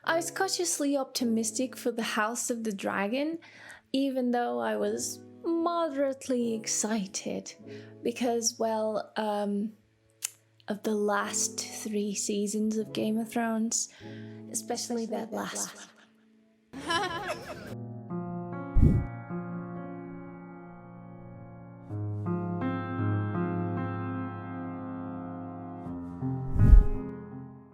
I was cautiously optimistic for the House of the Dragon, even though I was moderately excited because, well, of the last 3 seasons of Game of Thrones, especially that last one.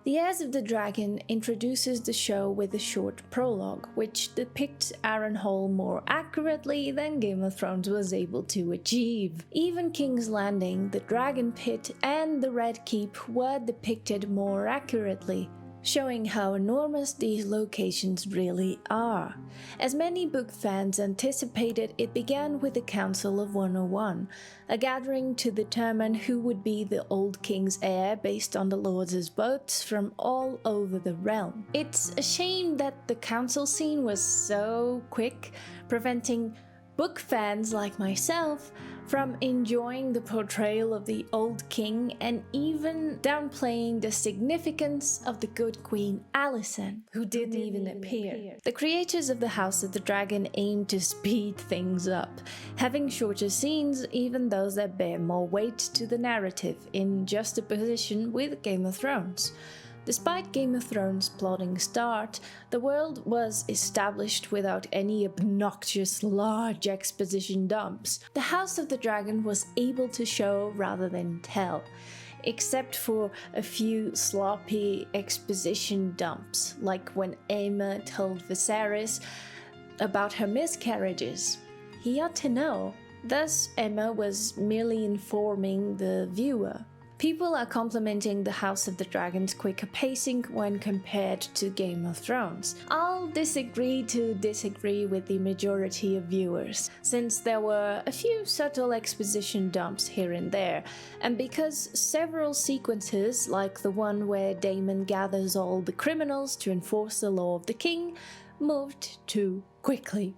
The Heirs of the Dragon introduces the show with a short prologue, which depicts Harrenhal more accurately than Game of Thrones was able to achieve. Even King's Landing, the Dragon Pit, and the Red Keep were depicted more accurately, showing how enormous these locations really are. As many book fans anticipated, it began with the Council of 101, a gathering to determine who would be the Old King's heir based on the lords' votes from all over the realm. It's a shame that the council scene was so quick, preventing book fans like myself from enjoying the portrayal of the Old King and even downplaying the significance of the good Queen Alicent, who didn't even appear. The creators of the House of the Dragon aim to speed things up, having shorter scenes, even those that bear more weight to the narrative, in juxtaposition with Game of Thrones. Despite Game of Thrones' plotting start, the world was established without any obnoxious large exposition dumps. The House of the Dragon was able to show rather than tell, except for a few sloppy exposition dumps, like when Aemma told Viserys about her miscarriages. He ought to know. Thus, Aemma was merely informing the viewer. People are complimenting the House of the Dragon's quicker pacing when compared to Game of Thrones. I'll disagree with the majority of viewers, since there were a few subtle exposition dumps here and there, and because several sequences, like the one where Daemon gathers all the criminals to enforce the law of the king, moved too quickly.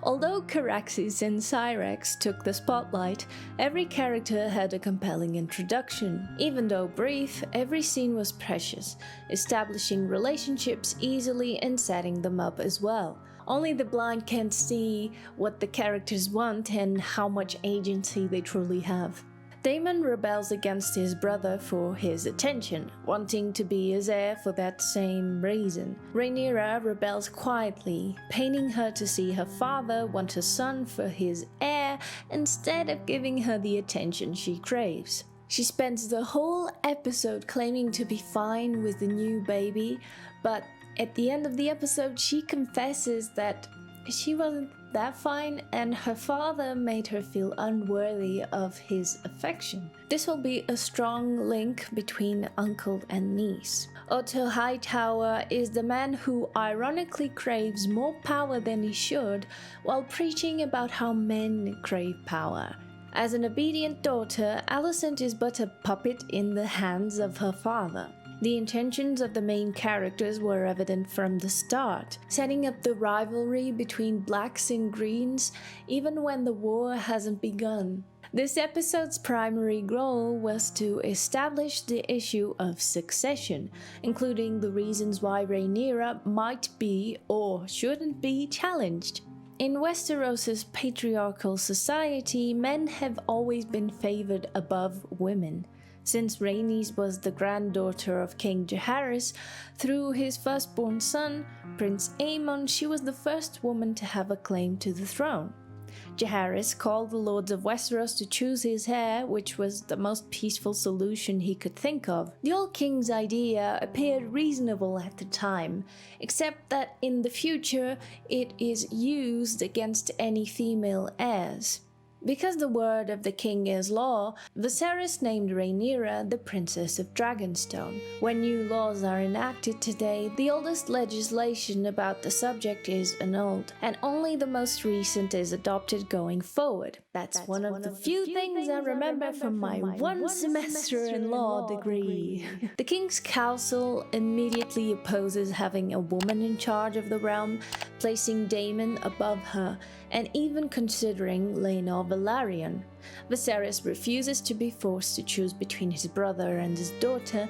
Although Caraxes and Syrax took the spotlight, every character had a compelling introduction. Even though brief, every scene was precious, establishing relationships easily and setting them up as well. Only the blind can see what the characters want and how much agency they truly have. Daemon rebels against his brother for his attention, wanting to be his heir for that same reason. Rhaenyra rebels quietly, paining her to see her father want a son for his heir instead of giving her the attention she craves. She spends the whole episode claiming to be fine with the new baby, but at the end of the episode she confesses that she wasn't that fine, and her father made her feel unworthy of his affection. This will be a strong link between uncle and niece. Otto Hightower is the man who ironically craves more power than he should, while preaching about how men crave power. As an obedient daughter, Alicent is but a puppet in the hands of her father. The intentions of the main characters were evident from the start, setting up the rivalry between blacks and greens even when the war hasn't begun. This episode's primary goal was to establish the issue of succession, including the reasons why Rhaenyra might be or shouldn't be challenged. In Westeros' patriarchal society, men have always been favored above women. Since Rhaenys was the granddaughter of King Jaehaerys, through his firstborn son, Prince Aemon, she was the first woman to have a claim to the throne. Jaehaerys called the lords of Westeros to choose his heir, which was the most peaceful solution he could think of. The Old King's idea appeared reasonable at the time, except that in the future it is used against any female heirs. Because the word of the king is law, Viserys named Rhaenyra the Princess of Dragonstone. When new laws are enacted today, the oldest legislation about the subject is annulled, and only the most recent is adopted going forward. That's one of the few things I remember from my one semester in law degree. The King's Council immediately opposes having a woman in charge of the realm, placing Daemon above her, and even considering Laenor Velaryon. Viserys refuses to be forced to choose between his brother and his daughter,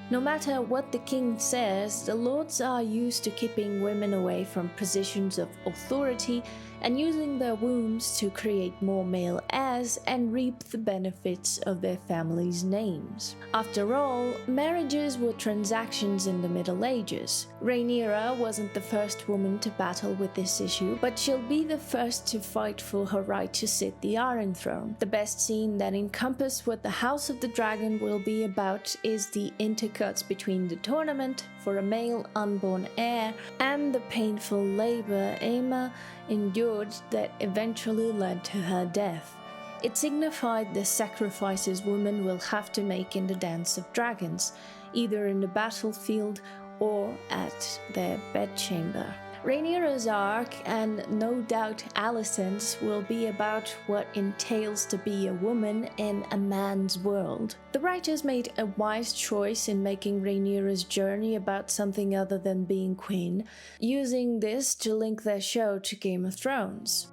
No matter what the king says, the lords are used to keeping women away from positions of authority and using their wombs to create more male heirs and reap the benefits of their families' names. After all, marriages were transactions in the Middle Ages. Rhaenyra wasn't the first woman to battle with this issue, but she'll be the first to fight for her right to sit the Iron Throne. The best scene that encompasses what the House of the Dragon will be about is the intercuts between the tournament for a male unborn heir and the painful labor Aemma endured that eventually led to her death. It signified the sacrifices women will have to make in the Dance of Dragons, either in the battlefield or at their bedchamber. Rhaenyra's arc, and no doubt Alicent's, will be about what entails to be a woman in a man's world. The writers made a wise choice in making Rhaenyra's journey about something other than being queen, using this to link their show to Game of Thrones.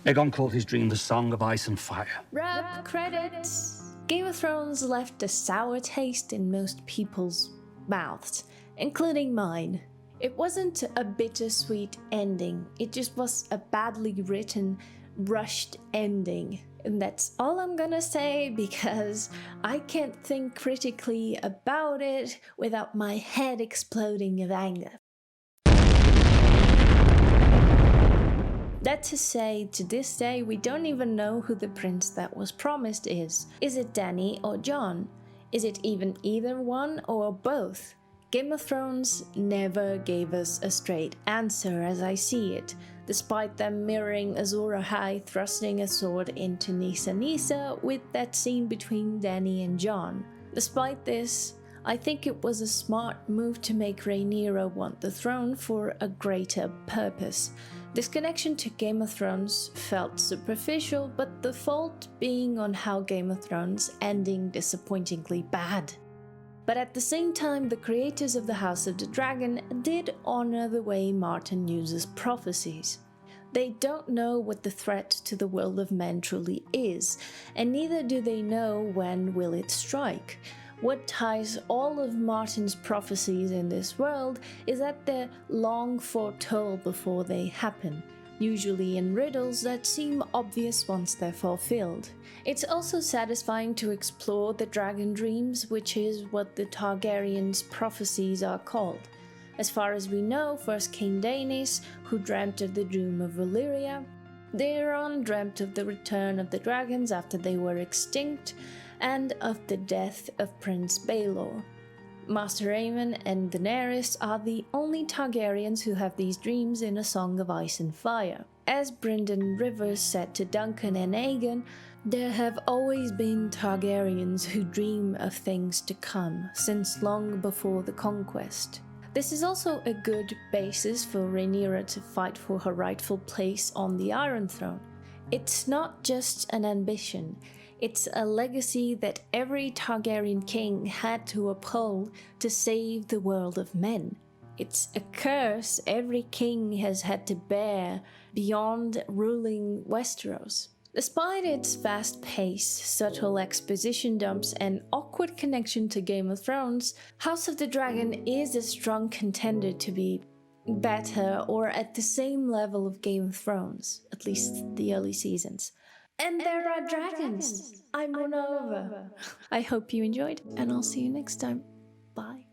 Aegon called his dream the Song of Ice and Fire. Wrap credits! Game of Thrones left a sour taste in most people's mouths, including mine. It wasn't a bittersweet ending, it just was a badly written, rushed ending. And that's all I'm gonna say because I can't think critically about it without my head exploding of anger. That to say, to this day, we don't even know who the prince that was promised is. Is it Dany or Jon? Is it even either one or both? Game of Thrones never gave us a straight answer as I see it, despite them mirroring Azor Ahai thrusting a sword into Nissa Nissa with that scene between Dany and Jon. Despite this, I think it was a smart move to make Rhaenyra want the throne for a greater purpose. This connection to Game of Thrones felt superficial, but the fault being on how Game of Thrones ending disappointingly bad. But at the same time, the creators of the House of the Dragon did honor the way Martin uses prophecies. They don't know what the threat to the world of men truly is, and neither do they know when will it strike. What ties all of Martin's prophecies in this world is that they're long foretold before they happen, usually in riddles that seem obvious once they're fulfilled. It's also satisfying to explore the dragon dreams, which is what the Targaryens' prophecies are called. As far as we know, first King Daenys, who dreamt of the doom of Valyria, Daeron dreamt of the return of the dragons after they were extinct, and of the death of Prince Baelor. Master Aemon and Daenerys are the only Targaryens who have these dreams in A Song of Ice and Fire. As Brynden Rivers said to Duncan and Aegon, there have always been Targaryens who dream of things to come, since long before the conquest. This is also a good basis for Rhaenyra to fight for her rightful place on the Iron Throne. It's not just an ambition, it's a legacy that every Targaryen king had to uphold to save the world of men. It's a curse every king has had to bear beyond ruling Westeros. Despite its fast pace, subtle exposition dumps, and awkward connection to Game of Thrones, House of the Dragon is a strong contender to be better or at the same level of Game of Thrones, at least the early seasons. And there are dragons! I'm won over. I hope you enjoyed, and I'll see you next time. Bye.